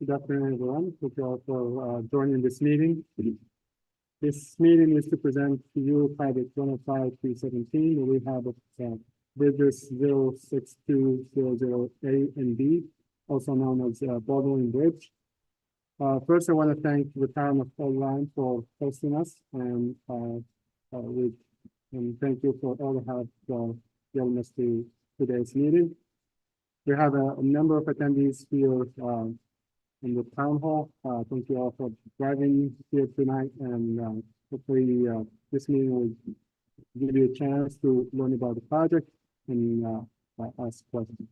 Good afternoon, everyone. Thank you all for joining this meeting. This meeting is to present to you Project 105-317. We have bridges 06200A and B, also known as Baldwin Bridge. First, I want to thank the town of Lyme for hosting us, and thank you for all the help getting us to today's meeting. We have a number of attendees here in the town hall. Thank you all for driving here tonight, and hopefully this meeting will give you a chance to learn about the project and ask questions.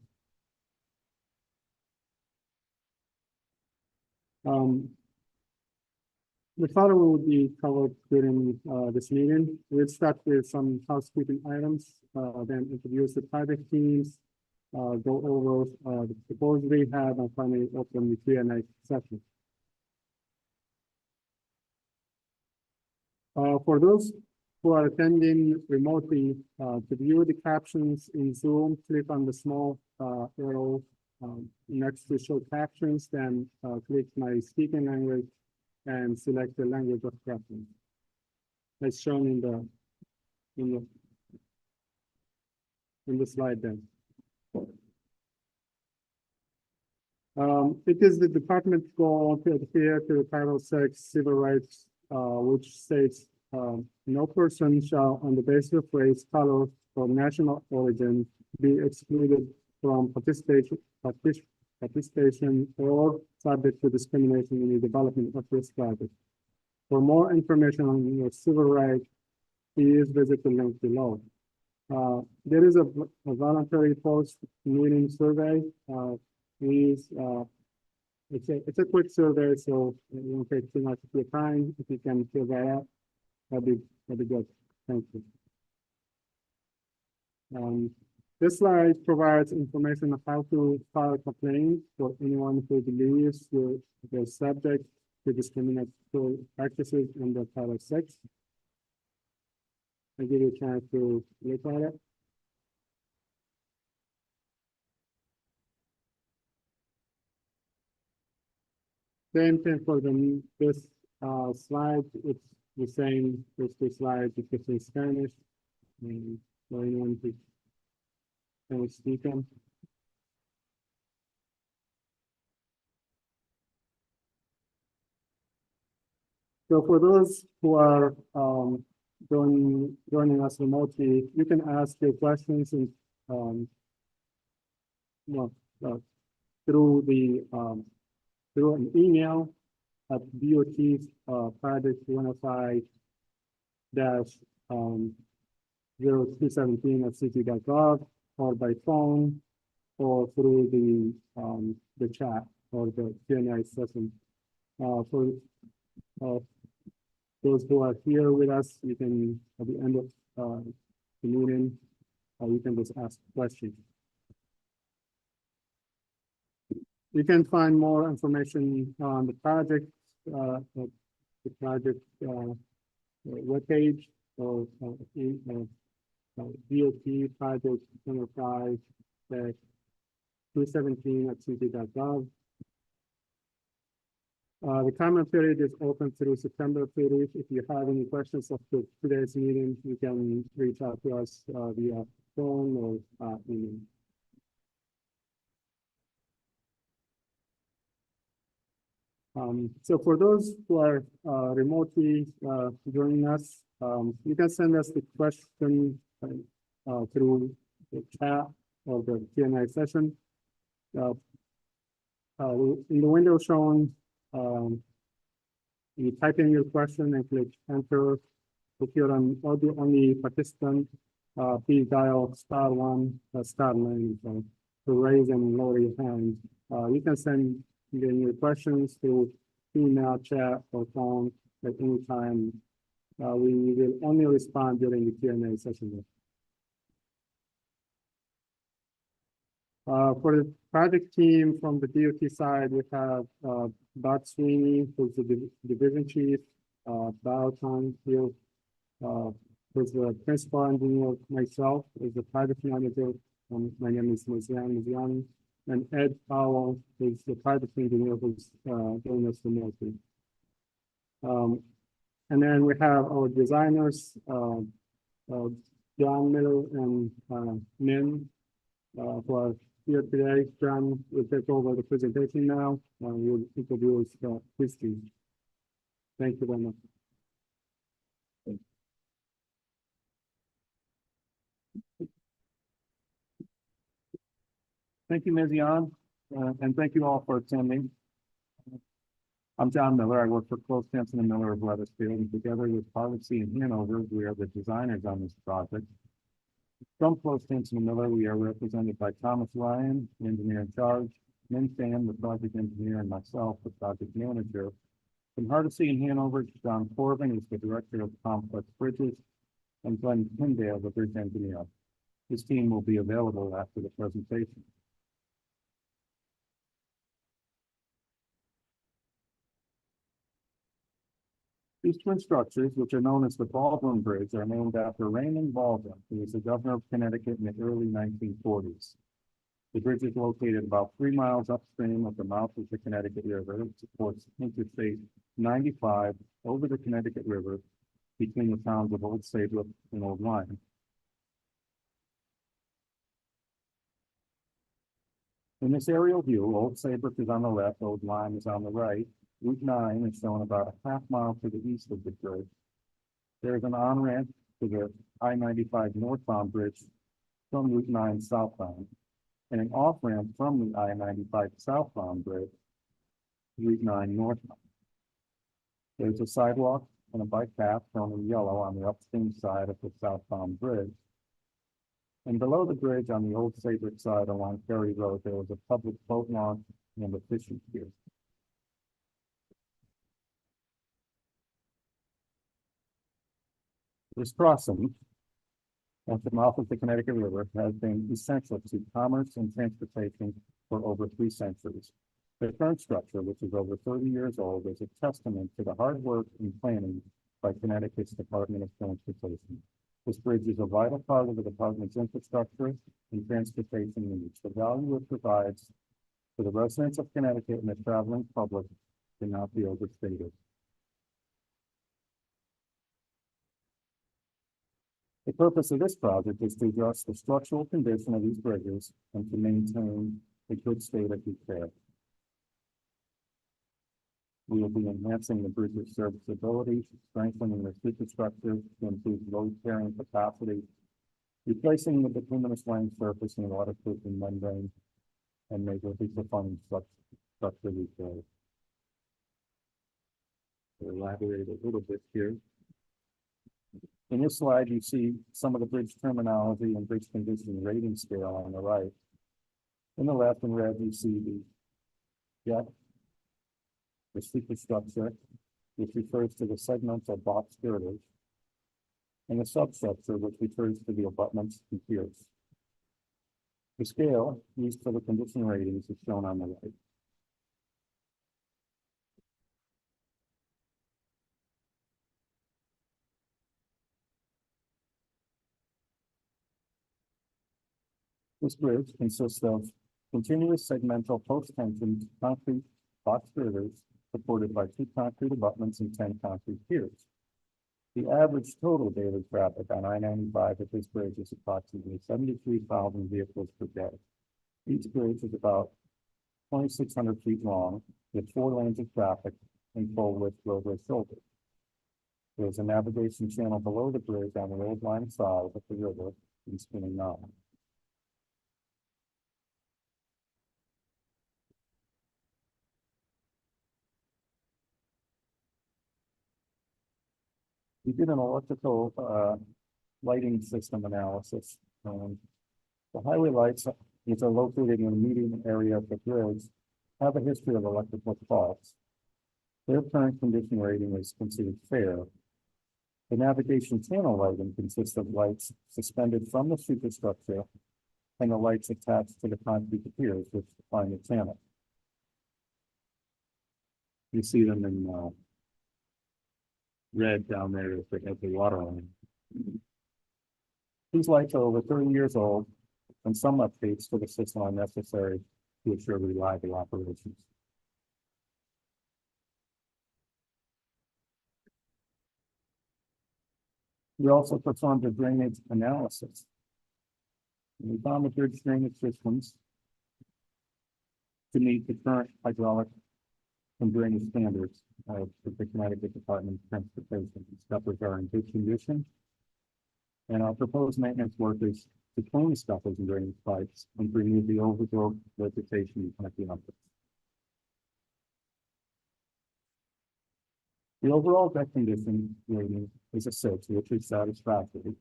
The following will be covered during this meeting. We'll start with some housekeeping items, then introduce the project teams, go over the proposed rehab, and finally open the Q&A session. For those who are attending remotely, to view the captions in Zoom, click on the small arrow next to show captions, then click my speaking language and select the language of preference, as shown in the slide then. It is the department's goal to adhere to Title VI Civil Rights, which states no person shall, on the basis of race, color, or national origin, be excluded from participation or subject to discrimination in the development of this project. For more information on your civil rights, please visit the link below. There is a voluntary post-meeting survey. Please, it's a quick survey, so it won't take too much of your time. If you can fill that out, that'd be good. Thank you. This slide provides information on how to file a complaint for anyone who believes they're subject to discriminatory practices under Title VI. I'll give you a chance to look at it. Same thing for this slide. It's the same as the slide, it's in Spanish. For anyone who can speak them. So for those who are joining us remotely, you can ask your questions and through an email at DOT's project 105-0217@ct.gov, or by phone, or through the chat or the Q&A session. For those who are here with us, you can, at the end of the meeting, you can just ask questions. You can find more information on the project at the project webpage, or DOT project 105-217@ct.gov. The comment period is open through September 30th. If you have any questions after today's meeting, you can reach out to us via phone or email. So for those who are remotely joining us, you can send us the question through the chat or the Q&A session. In the window shown, you type in your question and click enter. If you're an audio-only participant, please dial *1, *9 to raise and lower your hand. You can send your questions through email, chat, or phone at any time. We will only respond during the Q&A session. For the project team from the DOT side, we have Bob Sweeney, who's the division chief, Baldwin here, who's the principal engineer, myself, is the project manager. My name is Mizian. And Ed Powell is the private engineer who's doing this remotely. And then we have our designers, John Miller and Min, who are here today. John will take over the presentation now. We'll introduce Christy. Thank you very much. Thank you, Ms. Yan, and thank you all for attending. I'm John Miller. I work for Close Sampson and Miller of Weathersfield, and together with Policy in Hanover, we are the designers on this project. From Close Sampson and Miller, we are represented by Thomas Ryan, the engineer in charge, Min Fan, the project engineer, and myself, the project manager. From Hardesty in Hanover, John Corbin is the director of complex bridges, and Glenn Tyndale, the bridge engineer. This team will be available after the presentation. These twin structures, which are known as the Baldwin Bridge, are named after Raymond Baldwin, who was the governor of Connecticut in the early 1940s. The bridge is located about 3 miles upstream of the mouth of the Connecticut River and supports Interstate 95 over the Connecticut River between the towns of Old Saybrook and Old Lyme. In this aerial view, Old Saybrook is on the left, Old Lyme is on the right. Route 9 is shown about a half mile to the east of the bridge. There is an on-ramp to the I-95 northbound bridge from Route 9 southbound, and an off-ramp from the I-95 southbound bridge, Route 9 northbound. There's a sidewalk and a bike path shown in yellow on the upstream side of the southbound bridge. And below the bridge on the Old Saybrook side along Ferry Road, there was a public boat launch and a fishing pier. This crossing at the mouth of the Connecticut River has been essential to commerce and transportation for over 3 centuries. The current structure, which is over 30 years old, is a testament to the hard work and planning by Connecticut's Department of Transportation. This bridge is a vital part of the department's infrastructure and transportation needs. The value it provides for the residents of Connecticut and the traveling public cannot be overstated. The purpose of this project is to address the structural condition of these bridges and to maintain a good state of repair. We will be enhancing the bridge's serviceability, strengthening the superstructure to improve load carrying capacity, replacing the bituminous lined surface and waterproofing membrane, and major redefining structure repair. To elaborate a little bit here. In this slide, you see some of the bridge terminology and bridge condition rating scale on the right. In the left in red, you see the superstructure, which refers to the segmental box girders, and the substructure, which refers to the abutments and piers. The scale used for the condition ratings is shown on the right. This bridge consists of continuous segmental post-tension concrete box girders supported by 2 concrete abutments and 10 concrete piers. The average total daily traffic on I-95 at this bridge is approximately 73,000 vehicles per day. Each bridge is about 2,600 feet long with 4 lanes of traffic and full-width roadway shoulder. There is a navigation channel below the bridge on the Old Lyme side of the river in spinning 9. We did an electrical lighting system analysis. The highway lights, which are located in the median area of the bridge, have a history of electrical faults. Their current condition rating is considered fair. The navigation channel lighting consists of lights suspended from the superstructure and the lights attached to the concrete piers which define the channel. You see them in red down there at the water line. These lights are over 30 years old, and some updates to the system are necessary to assure reliable operations. We also performed a drainage analysis. And we found the bridge drainage systems to meet the current hydraulic and drainage standards of the Connecticut Department of Transportation. These scuppers are in good condition. And our proposed maintenance work is to clean the scuppers and drainage pipes and remove the overgrowth vegetation connecting up. The overall deck condition rating is a 6, which is satisfactory.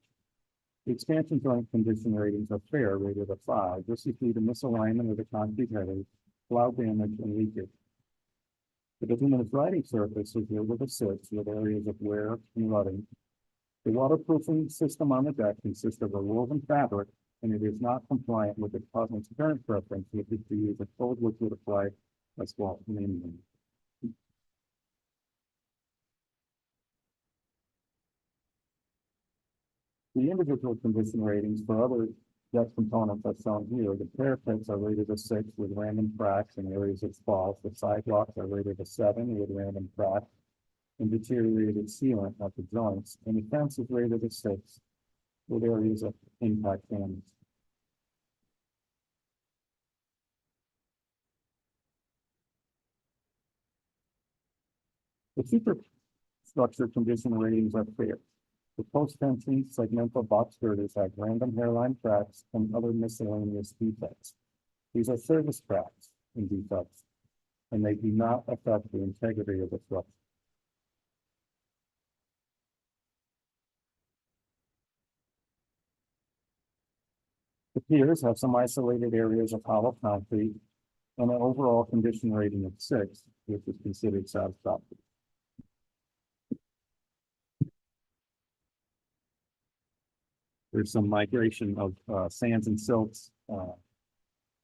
The expansion joint condition ratings are fair, rated a 5. This is due to misalignment of the concrete headers, plow damage, and leakage. The bituminous riding surface is rated a 6 with areas of wear and rutting. The waterproofing system on the deck consists of a woven fabric, and it is not compliant with the department's current preference, which is to use a cold liquid applied asphalt mainly. The individual condition ratings for other deck components are shown here. The parapets are rated a 6 with random cracks and areas of spalls. The sidewalks are rated a 7 with random cracks and deteriorated sealant at the joints. And the fence is rated a 6 with areas of impact damage. The superstructure condition ratings are fair. The post-tension segmental box girders have random hairline cracks and other miscellaneous defects. These are service cracks and defects, and they do not affect the integrity of the structure. The piers have some isolated areas of hollow concrete and an overall condition rating of 6, which is considered satisfactory. There's some migration of sands and silts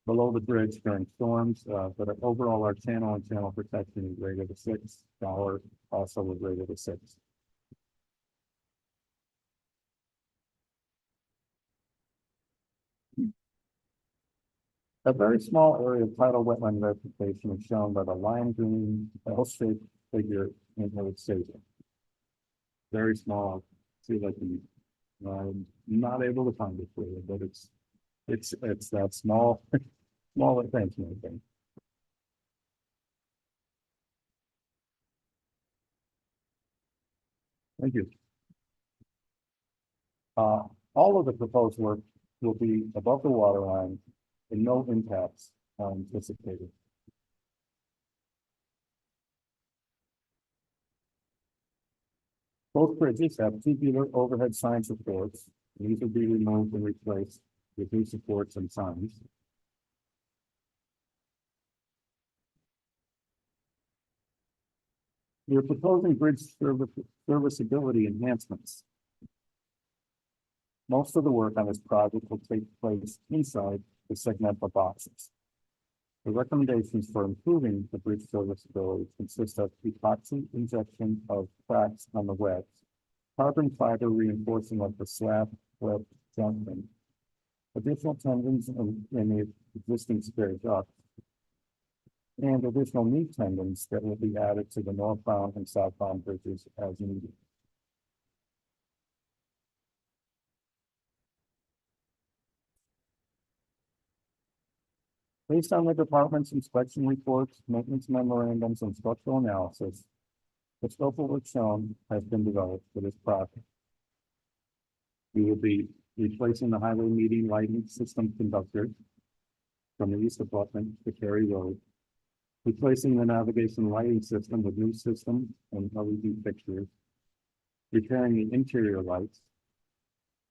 below the bridge during storms, but overall our channel and channel protection is rated a 6. Dollar also was rated a 6. A very small area of tidal wetland vegetation is shown by the lime green L-shaped figure in the staging. Very small. See, like I'm not able to find it for you, but it's that small, small attention, I think. Thank you. All of the proposed work will be above the water line and no impacts are anticipated. Both bridges have tubular overhead sign supports. These will be removed and replaced with new supports and signs. We are proposing bridge serviceability enhancements. Most of the work on this project will take place inside the segmental boxes. The recommendations for improving the bridge serviceability consist of epoxy injection of cracks on the webs, carbon fiber reinforcing of the slab web junction, additional tendons in the existing spare duct, and additional knee tendons that will be added to the northbound and southbound bridges as needed. Based on the department's inspection reports, maintenance memorandums, and structural analysis, the scope of work shown has been developed for this project. We will be replacing the highway median lighting system conductor from the east abutment to Cary Road, replacing the navigation lighting system with new system and LED fixtures, repairing the interior lights,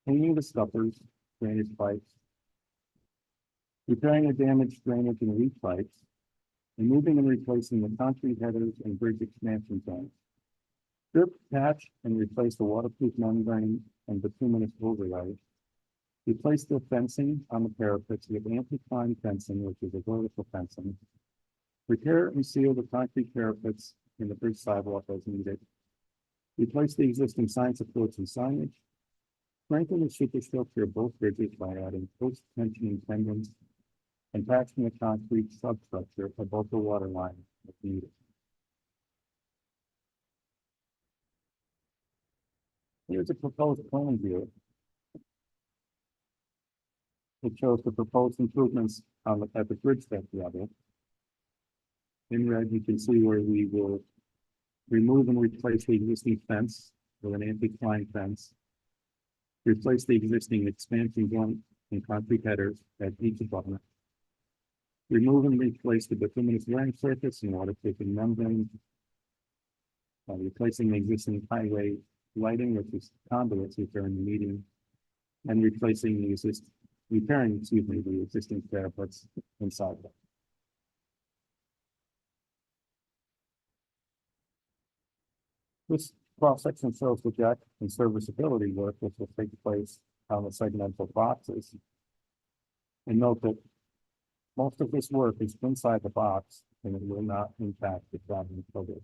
cleaning the scuppers, drainage pipes, repairing the damaged drainage and leak pipes, removing and replacing the concrete headers and bridge expansion joints, strip, patch, and replace the waterproof membrane and bituminous overlay, replace the fencing on the parapets with anti-climb fencing, which is a vertical fencing, repair and seal the concrete parapets in the bridge sidewalk as needed, replace the existing sign supports and signage, strengthen the superstructure of both bridges by adding post-tensioning tendons, and patching the concrete substructure above the water line if needed. Here's a proposed plan view. It shows the proposed improvements at the bridge deck level. In red, you can see where we will remove and replace the existing fence with an anti-climb fence. Replace the existing expansion joint and concrete headers at each abutment. Remove and replace the bituminous laying surface and waterproofing membrane. Replacing the existing highway lighting, which is conduits which are in the median, and repairing the existing parapets inside them. This cross-section shows the deck and serviceability work which will take place on the segmental boxes. And note that most of this work is inside the box and it will not impact the traveling public.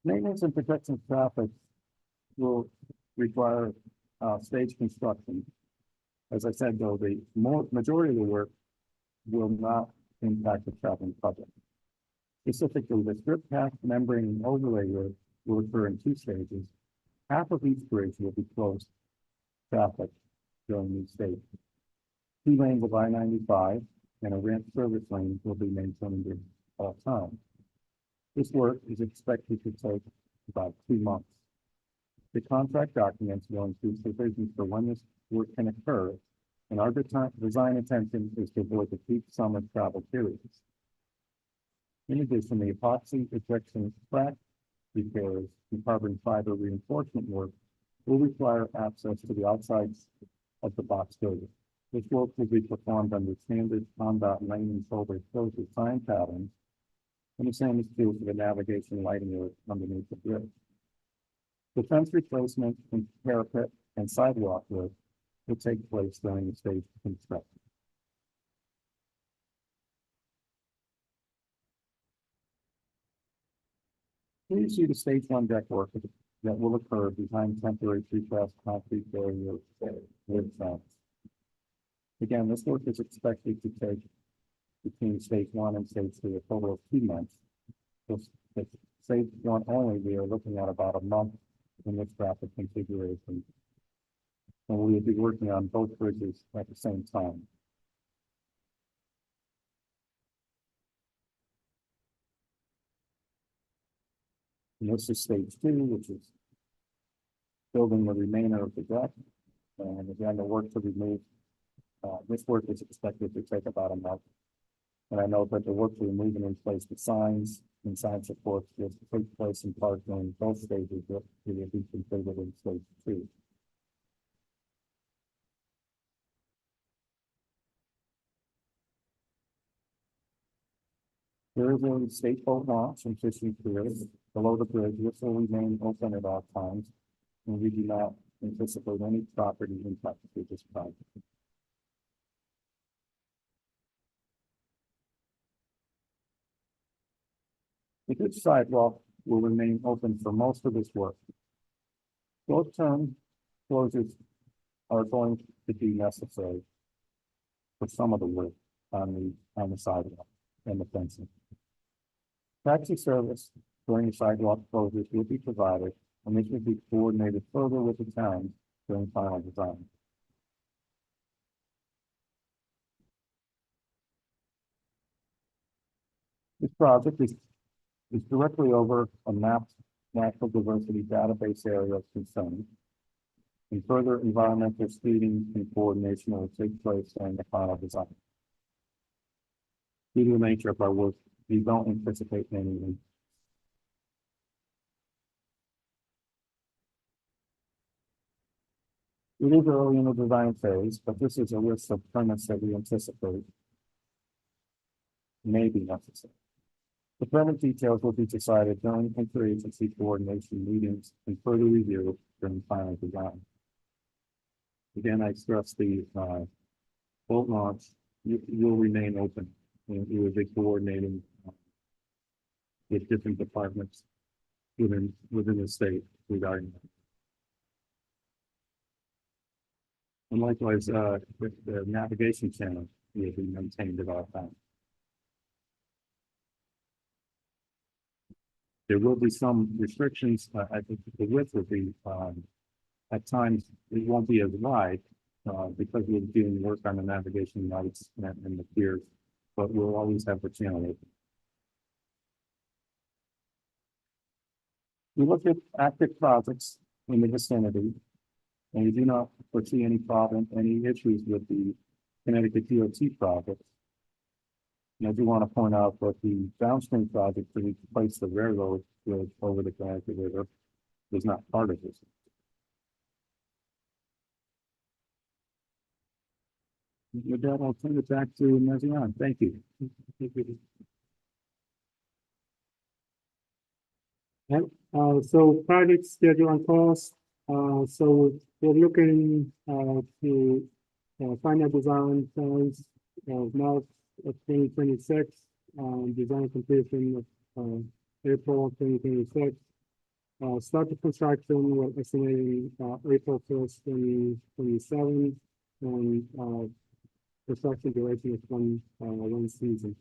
Maintenance and protection of traffic will require stage construction. As I said, though, the majority of the work will not impact the traveling public. Specifically, the strip path membrane and overlay work will occur in 2 stages. Half of each bridge will be closed to traffic during these stages. 2 lanes of I-95 and a ramp service lane will be maintained at all times. This work is expected to take about 2 months. The contract documents will include provisions for when this work can occur, and our design intention is to avoid the peak summer travel periods. In addition, the epoxy ejection crack repairs and carbon fiber reinforcement work will require access to the outsides of the box building. This work will be performed under standard combat lane and shoulder closure sign patterns, and the same is true for the navigation lighting work underneath the bridge. The fence replacement and parapet and sidewalk work will take place during the stage construction. Here you see the stage 1 deck work that will occur behind temporary precast concrete barrier with fence. Again, this work is expected to take between stage 1 and stage 2 a total of 2 months. If stage 1 only, we are looking at about a month in this traffic configuration. And we will be working on both bridges at the same time. And this is stage 2, which is building the remainder of the deck. And again, the work to remove, this work is expected to take about a month. And I know that the work to remove and replace the signs and sign supports will take place in part during both stages that will be completed in stage 2. There is a state boat launch and fishing pier below the bridge, which will remain open at all times, and we do not anticipate any property impact to this project. The bridge sidewalk will remain open for most of this work. Short-term closures are going to be necessary for some of the work on the sidewalk and the fencing. Taxi service during the sidewalk closures will be provided, and this will be coordinated further with the town during final design. This project is directly over a mapped natural diversity database area of concern, and further environmental screening and coordination will take place during the final design. Due to the nature of our work, we don't anticipate any. It is early in the design phase, but this is a list of permits that we anticipate may be necessary. The permit details will be decided during interagency coordination meetings and further review during final design. Again, I stress the boat launch will remain open, and we will be coordinating with different departments within the state regarding that. And likewise, the navigation channel will be maintained at all times. There will be some restrictions. I think the width will be, at times, it won't be as wide, because we're doing work on the navigation lights and the piers, but we'll always have the channel open. We look at active projects in the vicinity, and we do not foresee any problem, any issues with the Connecticut DOT project. And I do want to point out that the downstream project to replace the railroad with over the Connecticut River is not part of this. With that, I'll turn it back to Mazian. Thank you. So project schedule and cost, so we're looking, to, final design plans of March of 2026, design completion of, April of 2026. Start the construction, we're estimating, April 1st, 2027, and, construction duration is one season.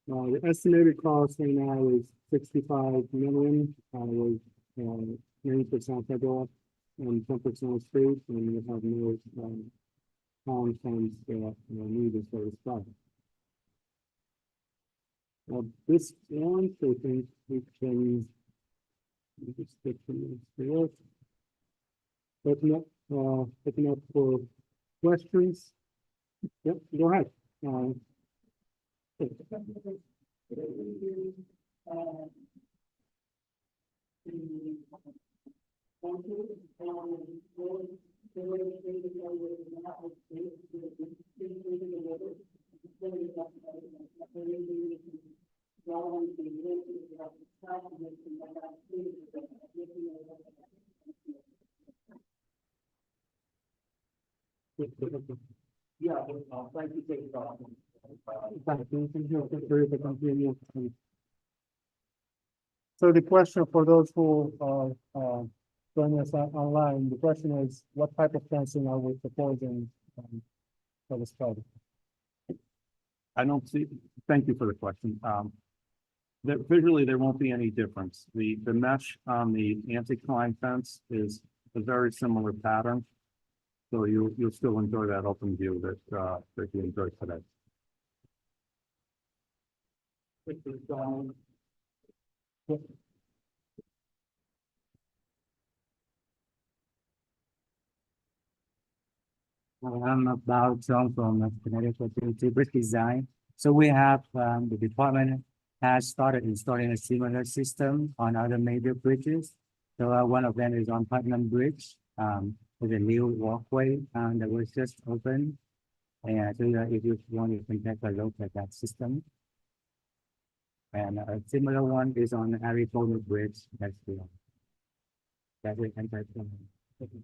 The estimated cost right now is 65 million, with 90% federal and 10% state, and we have no town funds needed for this project. This one, I think we can just take the open up for questions. Yep, go ahead. Yeah, thank you for the talk. So the question for those who are joining us online, the question is, what type of fencing are we proposing for this project? I don't see, thank you for the question. Visually, there won't be any difference. The mesh on the anti-climb fence is a very similar pattern. So you'll still enjoy that open view that you enjoyed today. I'm about John from Connecticut Saybrook Design. So we have the department has started installing a similar system on other major bridges. So one of them is on Putnam Bridge. With a new walkway that was just opened. And so if you want, you can take a look at that system. And a similar one is on Arizona Bridge. That's the one. That will enter from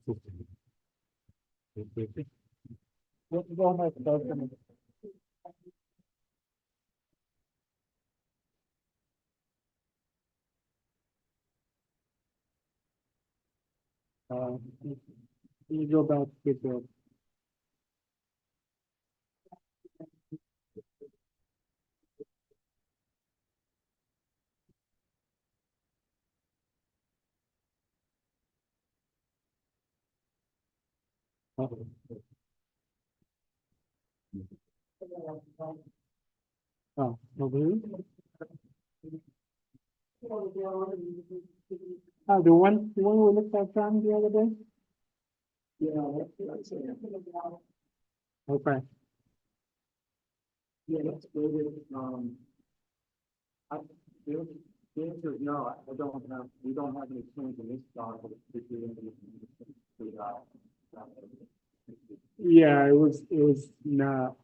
Go ahead. You go back with the. Oh, over here? The one we looked at from the other day? Yeah. Okay. Yeah, that's good. The answer is no. We don't have any plans in this project. Yeah, it was not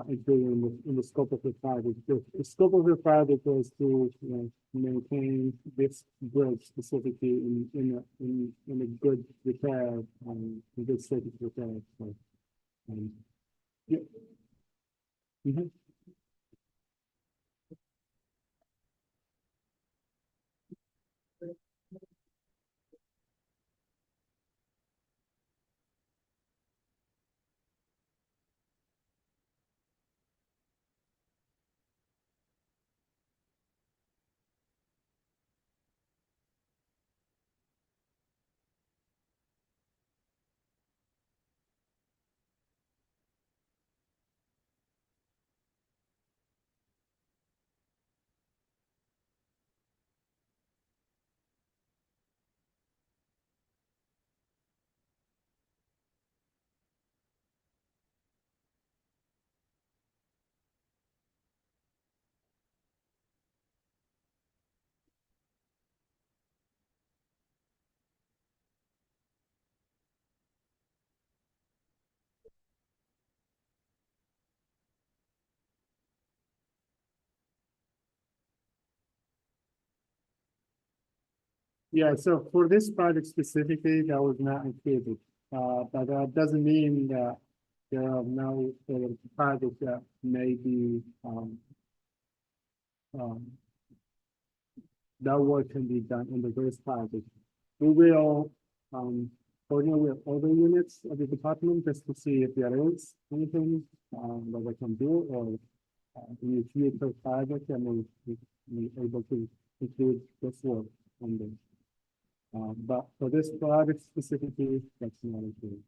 included in the scope of the project. The scope of the project was to maintain this bridge specifically in a good repair, a good state of repair. So, yeah. Mm-hmm. Yeah, so for this project specifically, that was not included. But that doesn't mean that there are no other projects that may be, um, that work can be done in the various projects. We will, coordinate with other units of the department just to see if there is anything, that we can do or, in the future project and we able to include this work on this. But for this project specifically, that's not included.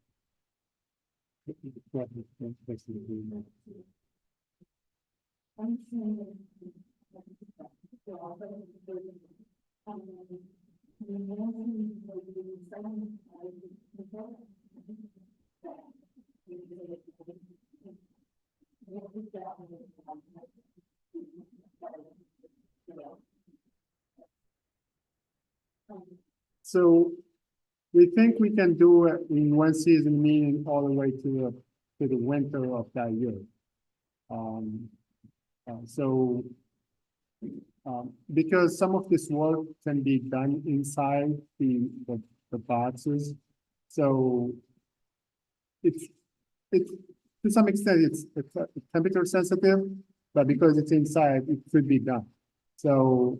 So we think we can do it in one season, meaning all the way to the winter of that year. So because some of this work can be done inside the boxes, so it's to some extent it's temperature sensitive, but because it's inside, it could be done. So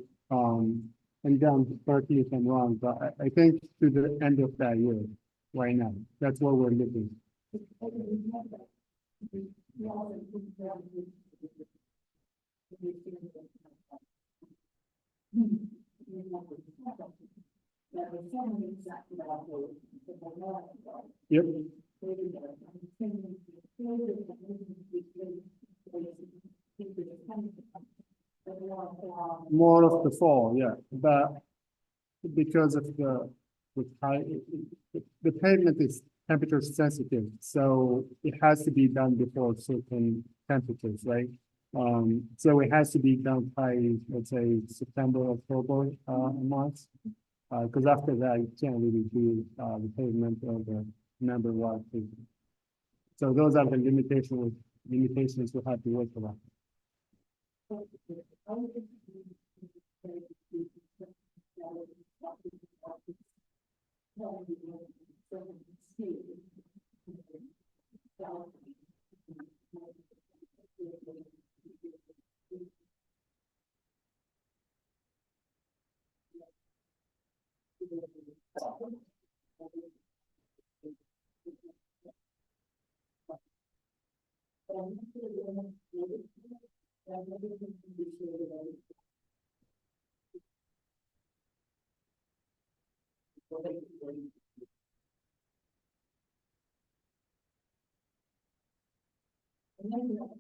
and down correct me if I'm wrong, but I think to the end of that year, right now, that's what we're looking. Yep. More of the fall, yeah, but because of the pavement is temperature sensitive, so it has to be done before certain temperatures, right? So it has to be done by, let's say, September, October, months. Because after that, you can't really do, the pavement or the number one. So those are the limitations we have to work around.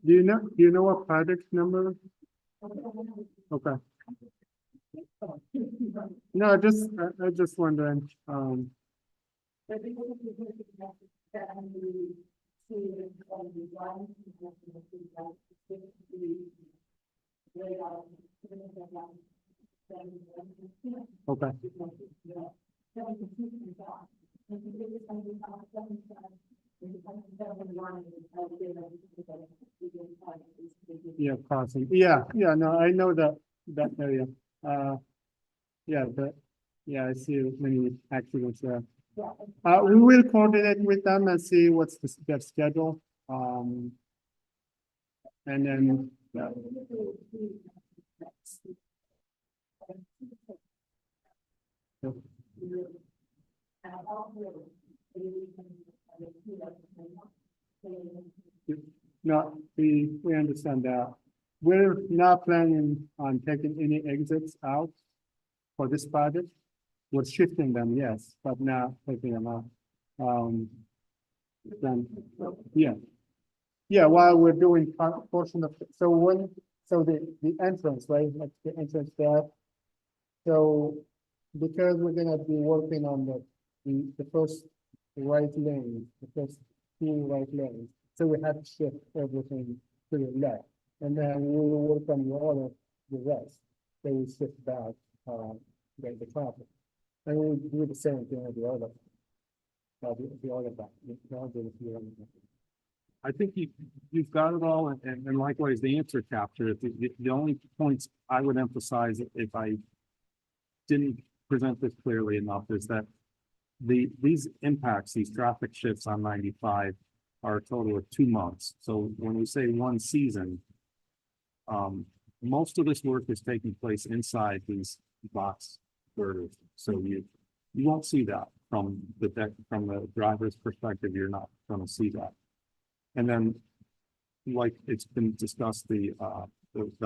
Do you know what project number? Okay. No, I just wondering, okay. Yeah, crossing. Yeah, no, I know that area. Yeah, I see many accidents there. We will coordinate with them and see what's their schedule. And then, no, we understand that. We're not planning on taking any exits out for this project. We're shifting them, yes, but not taking them out. Then, yeah. Yeah, while we're doing portion of, so the entrance, right, like the entrance there. So because we're gonna be working on the first right lane, the first two right lanes, so we have to shift everything to the left. And then we will work on the rest, so we shift back, the traffic. And we'll do the same thing with the other. The other back. I think you've got it all, and likewise, the answer capture. The only points I would emphasize if I didn't present this clearly enough is that these impacts, these traffic shifts on 95 are a total of 2 months. So when we say one season, most of this work is taking place inside these box girders. So you won't see that from the deck, from the driver's perspective, you're not going to see that. And then, like it's been discussed, the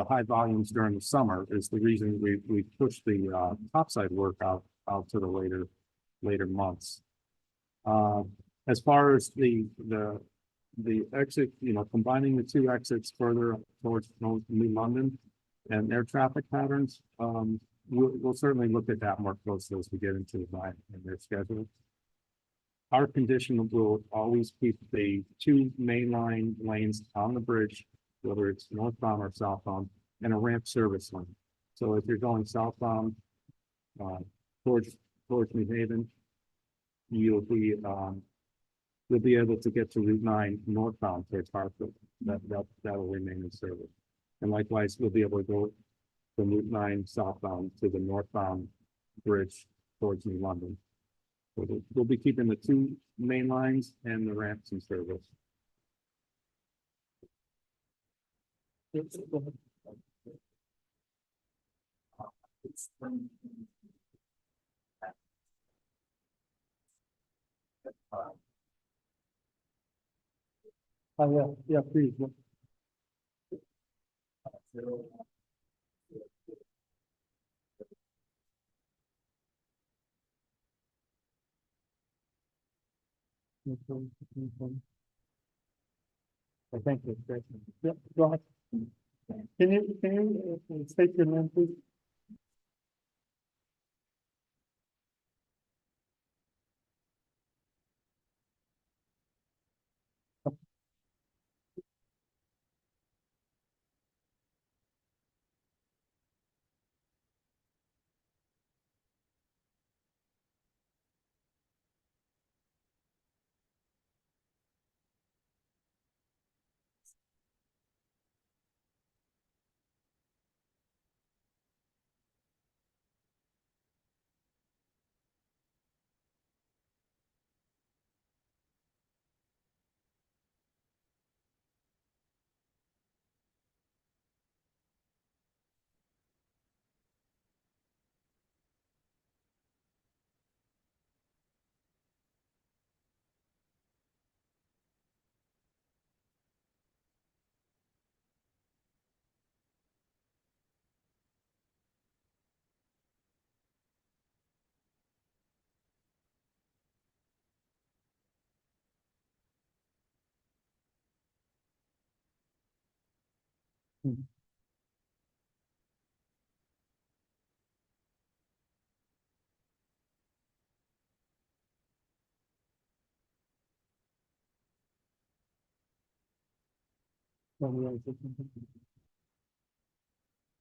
high volumes during the summer is the reason we push the topside work out to the later months. As far as the exit, combining the two exits further towards New London and their traffic patterns, we'll certainly look at that more closely as we get into the night and their schedule. Our condition will always keep the two mainline lanes on the bridge, whether it's northbound or southbound, and a ramp service lane. So if you're going southbound towards New Haven, you'll be able to get to Route 9 northbound towards Hartford. That'll remain in service. And likewise, we'll be able to go from Route 9 southbound to the northbound bridge towards New London. So we'll be keeping the two main lines and the ramps in service. Yeah, please. Thank you. Yeah, go ahead. Can you state your name, please?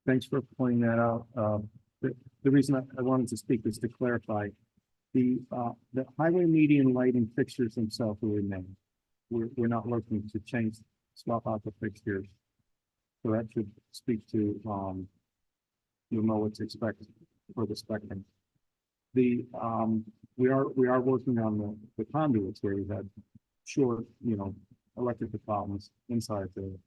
Thanks for pointing that out. The reason I wanted to speak is to clarify the highway median lighting fixtures themselves will remain. We're not looking to swap out the fixtures. So that should speak to, you'll know what to expect for the spectrum. We are working on the conduits where we had short, electrical problems inside the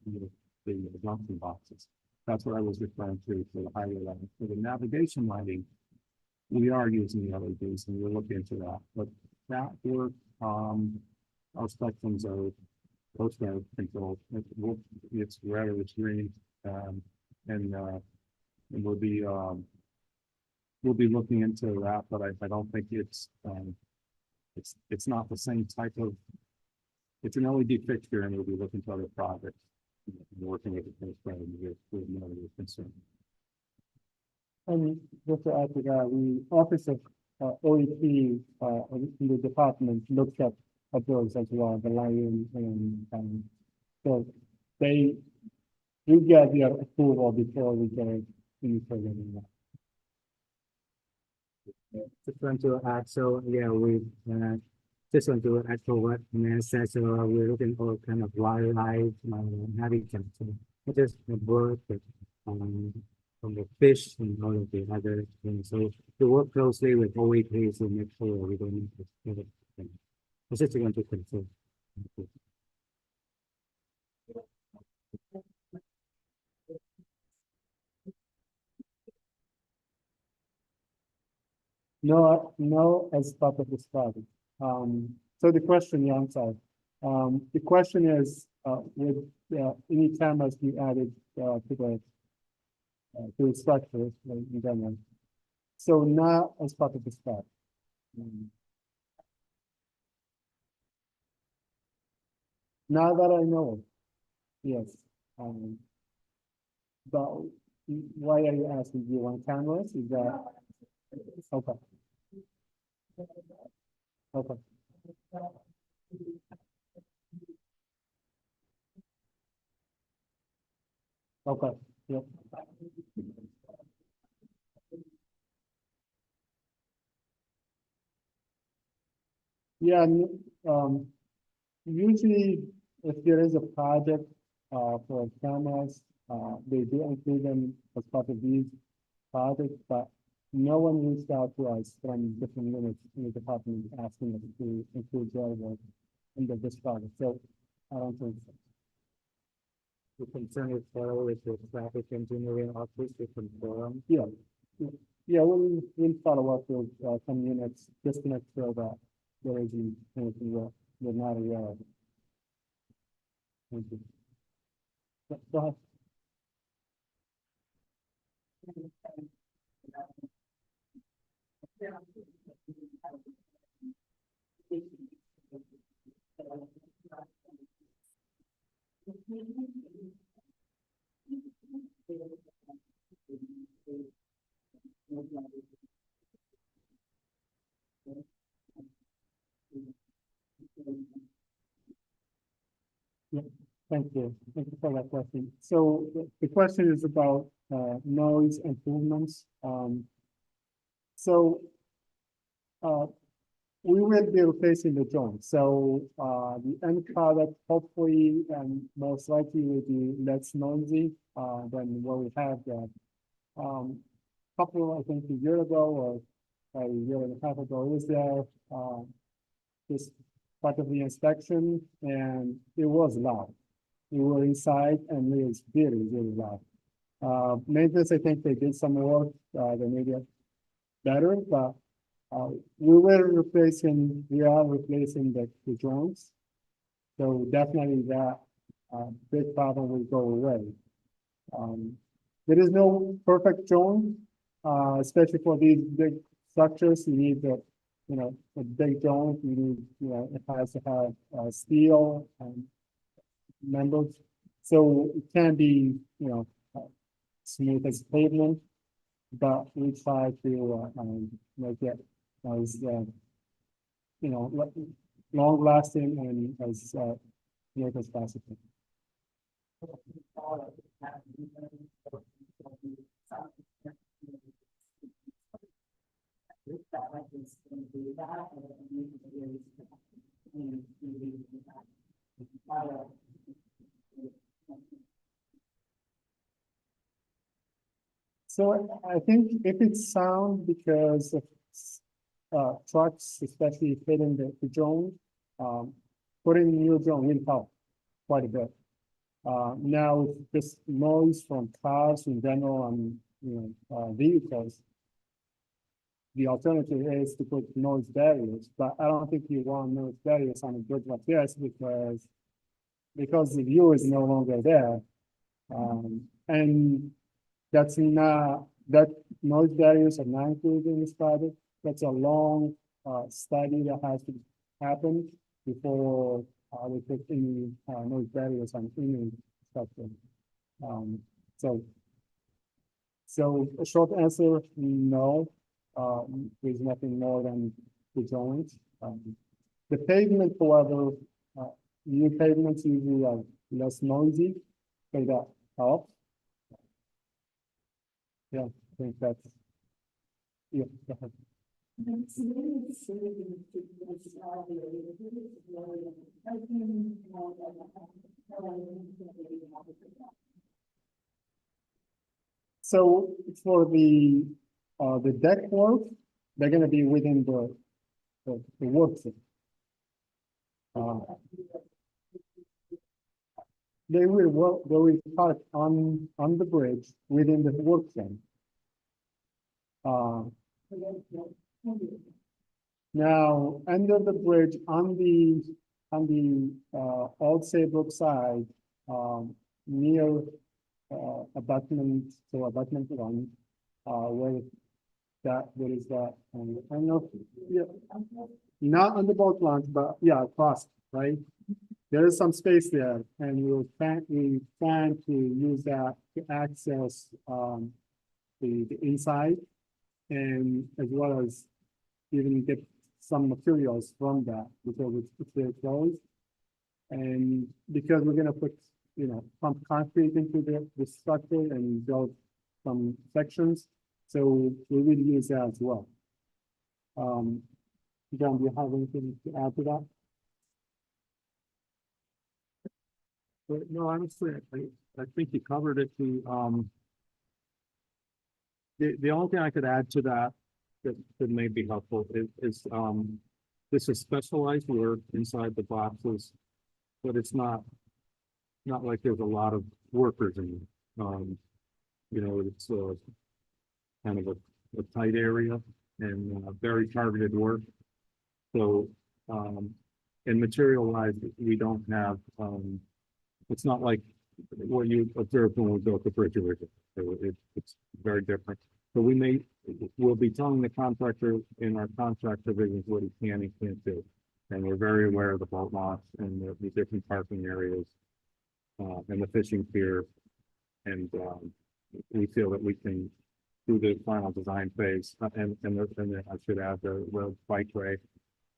junction boxes. That's what I was referring to for the highway lighting. For the navigation lighting, we are using the LEDs and we're looking into that. But that work, our spectrums are post-road controlled. It's red or it's green, and we'll be looking into that. But I don't think it's not the same type of. It's an LED fixture, and we'll be looking to other projects. Working with the post-road with no concern. And just to add to that, the Office of OEP in the department looks at those as well, the lighting and so they do get their approval before we get any further than that. Just want to add, so yeah, we just want to add to what Mayor said. So we're looking for kind of wildlife habitat, so not just the bird, but from the fish and all of the other things. So to work closely with OEPs to make sure we don't need to get it. It's just going to control. No, no, as part of this project. So the question, yeah, I'm sorry. The question is, with, any cameras be added, to the structure, like, in general. So not as part of this project. Now that I know, yes, but why are you asking? Do you want cameras? Is that, okay, okay. Okay, yeah. Yeah, usually if there is a project, for cameras, they do include them as part of these projects, but no one reached out to us from different units in the department asking us to include their work in this project, so I don't think so. The concern is follow with the traffic engineering office to confirm. Yeah, yeah, we'll follow up with, some units, just to make sure that there isn't anything we're not aware of. Thank you. Go ahead. Yeah, thank you. Thank you for that question. So the question is about, noise improvements. So, uh, we will be replacing the joint. So, the end product hopefully and most likely will be less noisy, than what we have there. Couple, I think a year ago or a year and a half ago, I was there, just part of the inspection, and it was loud. We were inside and it was really, really loud. Maintenance, I think they did some work, they made it better, but, we are replacing the joints. So definitely that, big problem will go away. There is no perfect joint, especially for these big structures, you need a big joint, you need, it has to have, steel and members. So it can be, smooth as pavement, but we try to, make it as, long lasting and as, smooth as possible. So I think if it's sound because of, trucks, especially fitting the drone, putting new drone will help quite a bit. Now this noise from cars in general and, vehicles, the alternative is to put noise barriers, but I don't think you want noise barriers on a bridge like this because the view is no longer there. And that's not, that noise barriers are not included in this project. That's a long, study that has to happen before, we put any, noise barriers on any structure. So a short answer, no, there's nothing more than the joints. The pavement, however, new pavements usually are less noisy, so that helps. Yeah, I think that's, yeah, go ahead. So for the deck work, they're gonna be within the work zone. They will park on the bridge within the work zone. Now, under the bridge on the old Saybrook side, near abutment, so abutment one, where that there is that, I don't know, yeah, not on the boat launch, but yeah, across, right? There is some space there, and we plan to use that to access the inside, and as well as even get some materials from that because it's very close. And because we're gonna put, pump concrete into the structure and build some sections, so we will use that as well. John, do you have anything to add to that? But no, honestly, I think you covered it. The only thing I could add to that may be helpful is this is specialized work inside the boxes, but it's not like there's a lot of workers in it. It's kind of a tight area and very targeted work. So, and material wise, we don't have, it's not like what you observed when we built the bridge originally. So it's very different. So we'll be telling the contractor in our contract provisions what he can and can't do. And we're very aware of the boat launch and the different parking areas, and the fishing pier. And we feel that we can do the final design phase, and I should add the bikeway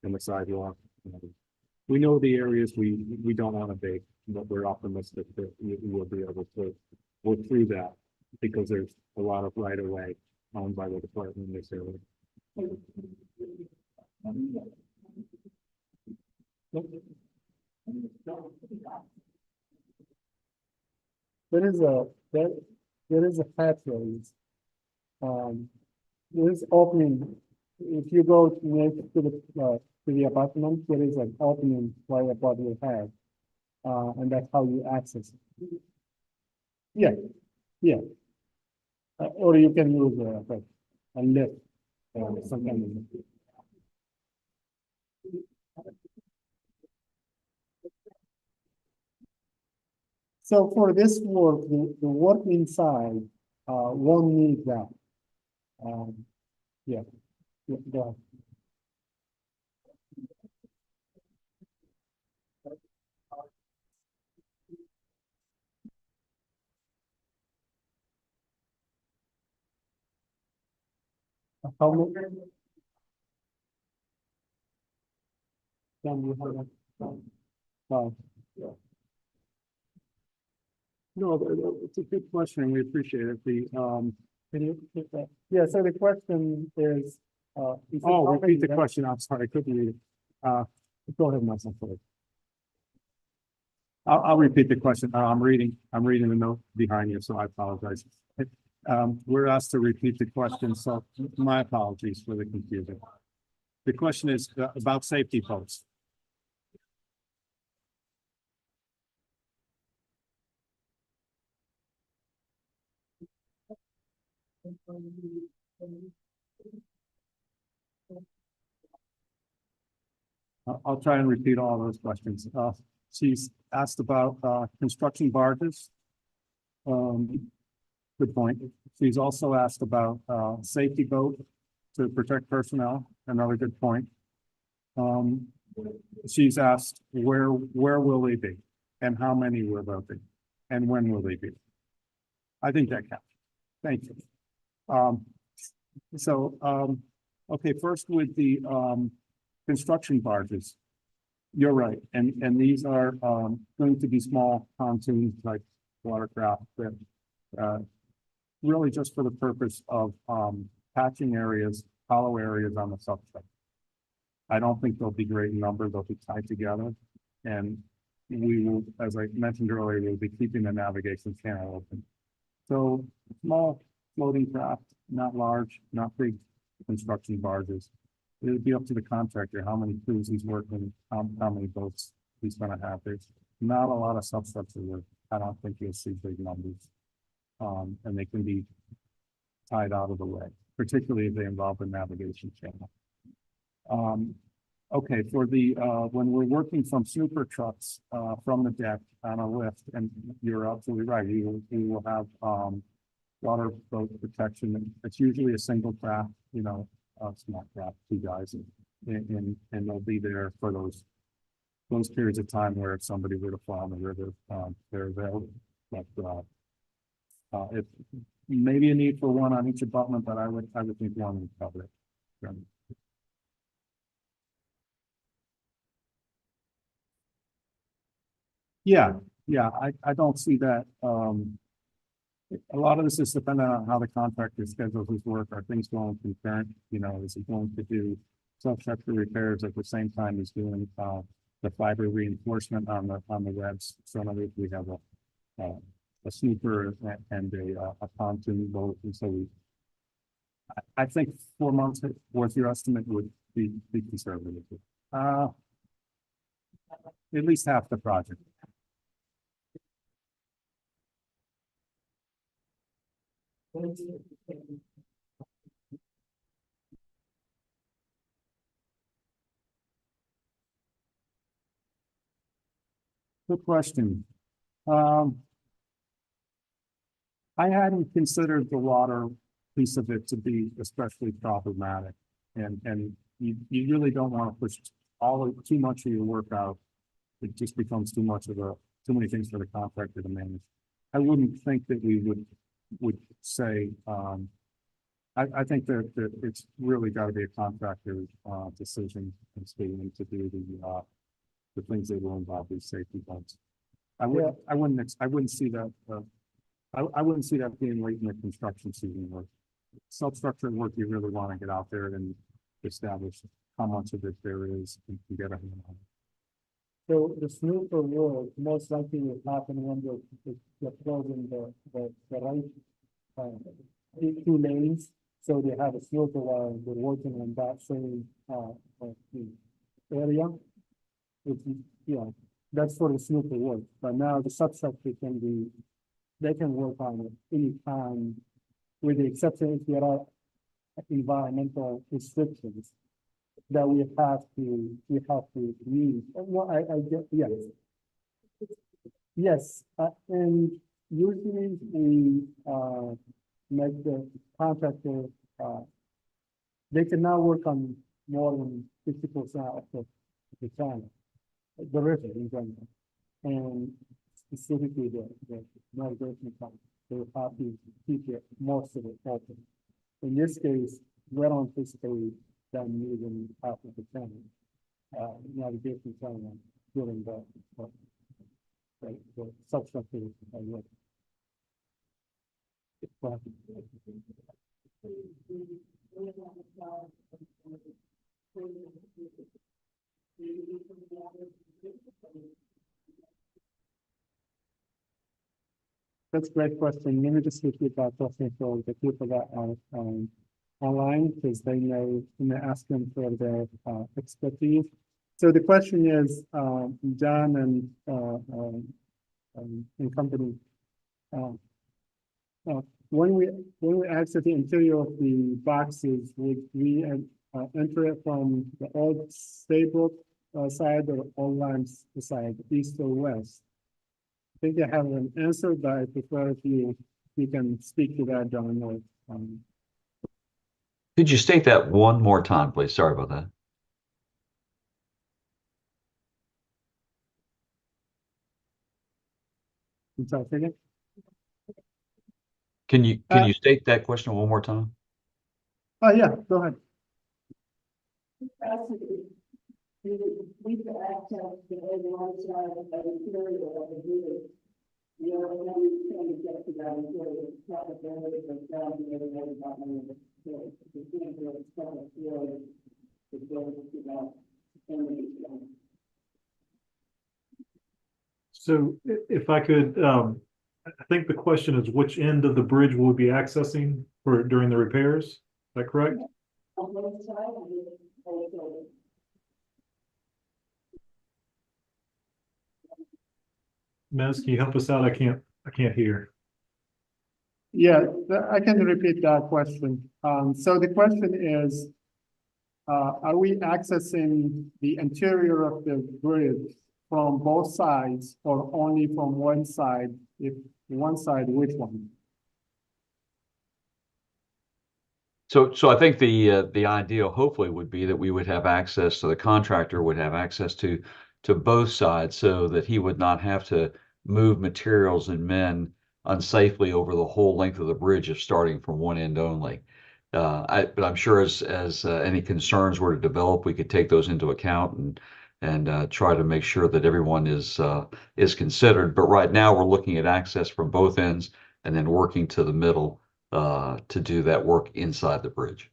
and the sidewalk. We know the areas we don't want to be, but we're optimistic that we will be able to work through that because there's a lot of right of way owned by the department in this area. There is a pathway. There is opening. If you go next to the apartment, there is an opening right above your head, and that's how you access it. Yeah, yeah. Or you can use a lift, something. So for this work, the work inside won't need that. Yeah, go ahead. How many? Can you have that? No, it's a good question, and we appreciate it. Can you repeat that? Yeah, so the question is, Repeat the question. I'm sorry, I couldn't read it. Go ahead, myself. I'll repeat the question. I'm reading the note behind you, so I apologize. We're asked to repeat the question, so my apologies for the confusion. The question is about safety posts. I'll try and repeat all those questions. She's asked about construction barges. Good point. She's also asked about safety boat to protect personnel. Another good point. She's asked where will they be, and how many will there be, and when will they be? I think that counts. Thank you. Okay, first with the construction barges. You're right, and these are going to be small pontoons like watercraft that really just for the purpose of patching areas, hollow areas on the substrate. I don't think they'll be great in number, they'll be tied together. And we will, as I mentioned earlier, we'll be keeping the navigation channel open. So small floating craft, not large, not big construction barges. It would be up to the contractor, how many crews he's working, how many boats he's gonna have. There's not a lot of substructure work. I don't think you'll see big numbers. And they can be tied out of the way, particularly if they involve a navigation channel. Okay, for the, when we're working from super trucks, from the deck on a lift, and you're absolutely right, you will have, water boat protection. It's usually a single craft, you know, small craft, two guys, and they'll be there for those periods of time where if somebody were to fall in the river, they're available. But, if maybe a need for one on each abutment, but I would think one would cover it. Yeah, I don't see that, a lot of this is dependent on how the contractor schedules his work. Are things going concurrent? You know, is he going to do substructure repairs at the same time he's doing, the fiber reinforcement on the webs? So in other words, we have a snooper and a pontoon boat, and so I think 4 months was your estimate would be conservative. At least half the project. Good question. I hadn't considered the water piece of it to be especially problematic. And you really don't want to push too much of your work out. It just becomes too many things for the contractor to manage. I wouldn't think that we would say, I think that it's really got to be a contractor decision and statement to do the things that will involve these safety points. I wouldn't see that. I wouldn't see that being late in the construction season work. Substructure work, you really want to get out there and establish how much of it there is and get a hand on it. So the snooper work most likely will happen when they're closing the right two lanes. So they have a snooper while they're working on that same area. That's for the snooper work. But now the substructure they can work on it anytime, with the exception if there are environmental restrictions that we have to meet. Well, I get, yes. Yes, and usually we make the contractor, they cannot work on more than 50% of the time, the river in general. And specifically the navigation time, they have to keep it most of it open. In this case, we don't anticipate them using half of the time, navigation time during the substructure work. That's a great question. Let me just repeat that question for the people that are online, because they may ask them for their expertise. So the question is, John and company, when we exit the interior of the boxes, would we enter it from the old Saybrook side or old Lyme side, east or west? I think I have an answer, but I prefer if you can speak to that, John. Or, Could you state that one more time, please? Sorry about that. I'm sorry, say again? Can you state that question one more time? Oh, yeah, go ahead. So if I could I think the question is which end of the bridge will we be accessing for during the repairs? Is that correct? Mez, can you help us out? I can't hear. Yeah, I can repeat that question. So the question is, are we accessing the interior of the bridge from both sides or only from one side? If one side, which one? So I think the ideal hopefully would be that we would have access to the contractor would have access to both sides so that he would not have to move materials and men unsafely over the whole length of the bridge if starting from one end only. But I'm sure as any concerns were to develop, we could take those into account and try to make sure that everyone is considered. But right now we're looking at access from both ends and then working to the middle to do that work inside the bridge.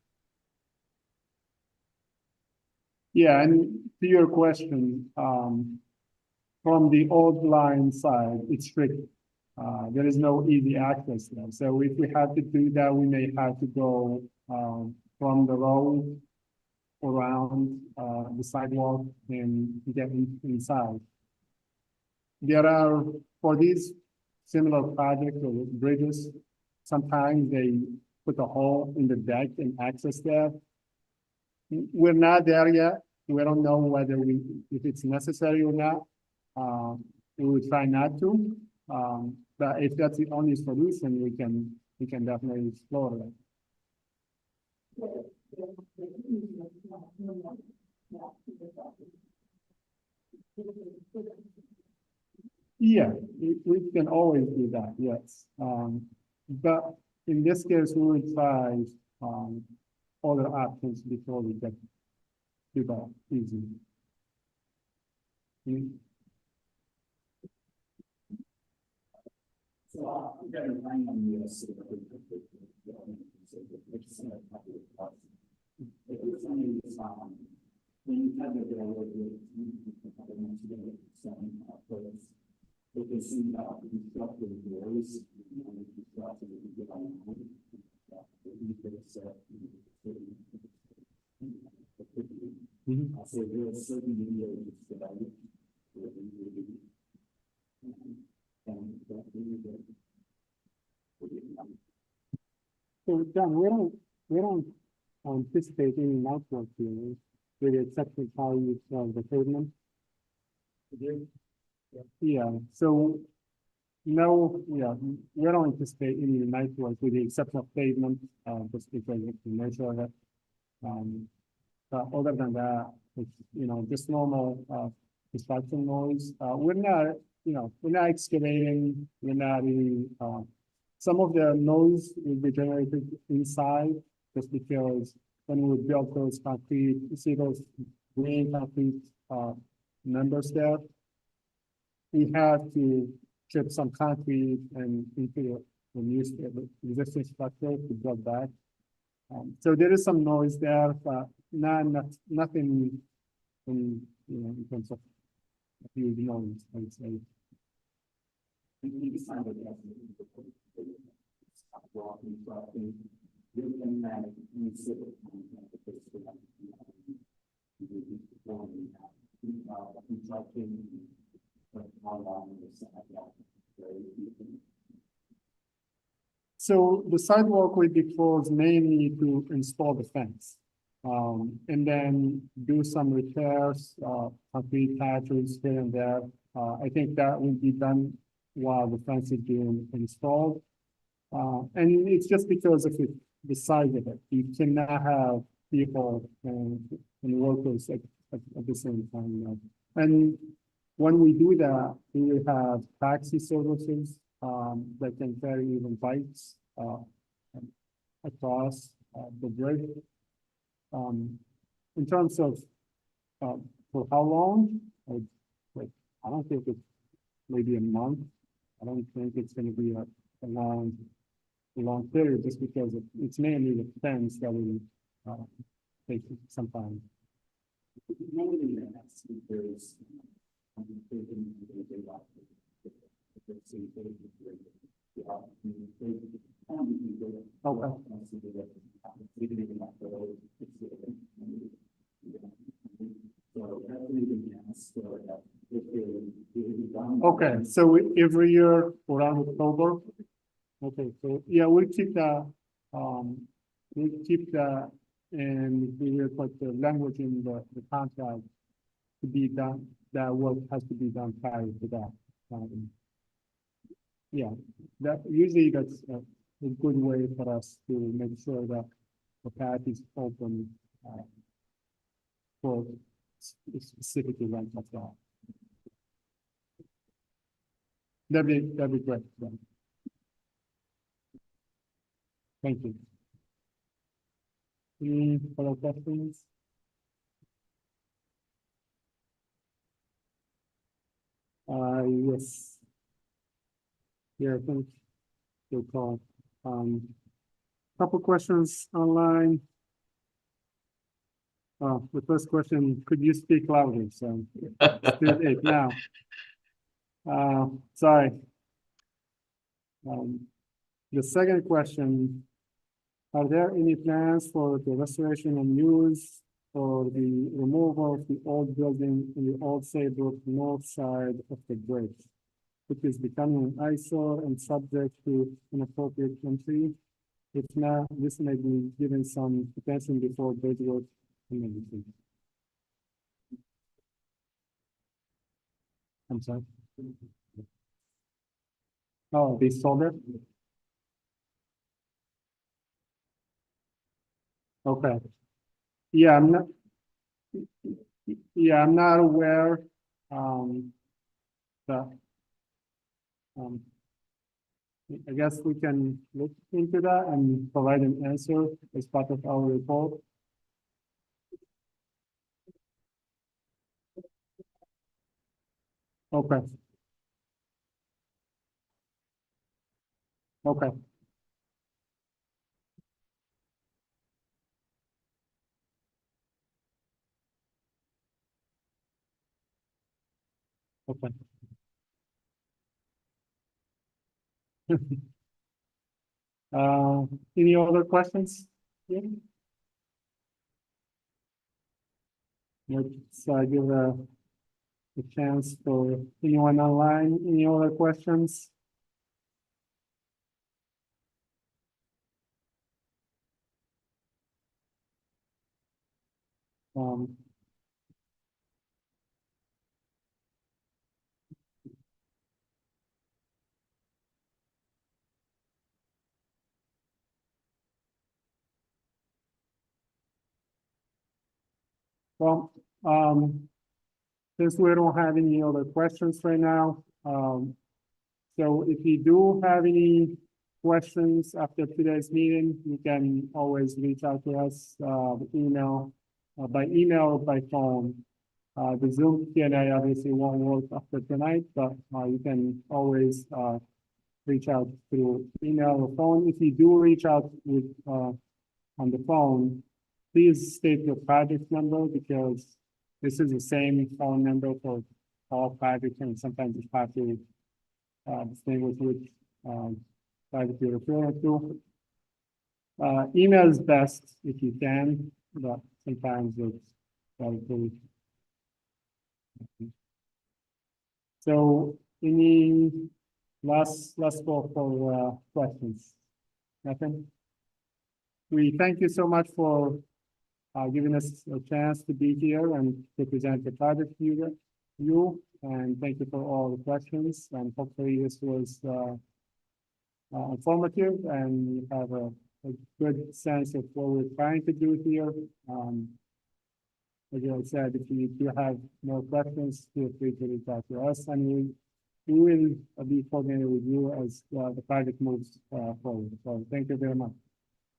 Yeah, and to your question, from the old line side, it's tricky. There is no easy access there. So if we have to do that, we may have to go from the road around the sidewalk and get inside. There are, for these similar projects or bridges, sometimes they put a hole in the deck and access there. We're not there yet. We don't know whether if it's necessary or not. We will try not to. But if that's the only solution, we can definitely explore that. Yeah, we can always do that, yes. But in this case, we will try other options before we get to that easy. So I'm going to run on the when you have the they can see about the constructive doors and constructive so there are certain videos that So John, we don't anticipate any network here, with the exception of how you the pavement. Yeah, so no, yeah, we don't anticipate any network with the exception of pavement, just because of the nature of it. But other than that, it's, just normal construction noise. We're not, we're not excavating, we're not really, some of the noise will be generated inside just because when we built those concrete, you see those green concrete members there. We have to chip some concrete and into the existing structure to build back. So there is some noise there, but nothing in terms of huge noise, I would say. So the sidewalk will be closed mainly to install the fence. And then do some repairs, concrete patches here and there. I think that will be done while the fence is being installed. And it's just because of the size of it. You cannot have people and workers at the same time. And when we do that, we will have taxi services that can carry even bikes across the bridge. In terms of for how long, I don't think it's maybe a month. I don't think it's going to be a long period just because it's mainly the fence that will take some time. Okay, so every year around October. Okay, so yeah, we'll keep that, and we will put the language in the contract to be done, that work has to be done prior to that. Yeah, that usually that's a good way for us to make sure that the path is open for specific events like that. That'd be great. Yeah. Thank you. Any other questions? Yes. Yeah, thanks. Good call. Couple questions online. The first question, could you speak louder? So, still it now. Sorry. The second question, are there any plans for the restoration and use or the removal of the old building in the old Saybrook north side of the bridge, which is becoming an eyesore and subject to inappropriate entry? If not, this may be given some attention before bridge work commences. I'm sorry. Oh, they sold it? Okay. Yeah, I'm not aware, that, I guess we can look into that and provide an answer as part of our report. Okay. Okay. Okay. Any other questions? Yeah. Let's give a chance for anyone online. Any other questions? Um, well, since we don't have any other questions right now, so if you do have any questions after today's meeting, you can always reach out to us, by email or by phone. The Zoom Q&A obviously won't work after tonight, but you can always reach out through email or phone. If you do reach out with on the phone, please state your project number, because this is the same phone number for all projects, and sometimes it's hard to distinguish which project you're referring to. Email is best if you can, but sometimes it's probably. So any last call for questions? Nothing? We thank you so much for giving us a chance to be here and to present the project to you, and thank you for all the questions, and hopefully this was informative and you have a good sense of what we're trying to do here. Like I said, if you do have more questions, feel free to reach out to us, and we will be coordinating with you as the project moves forward. So thank you very much.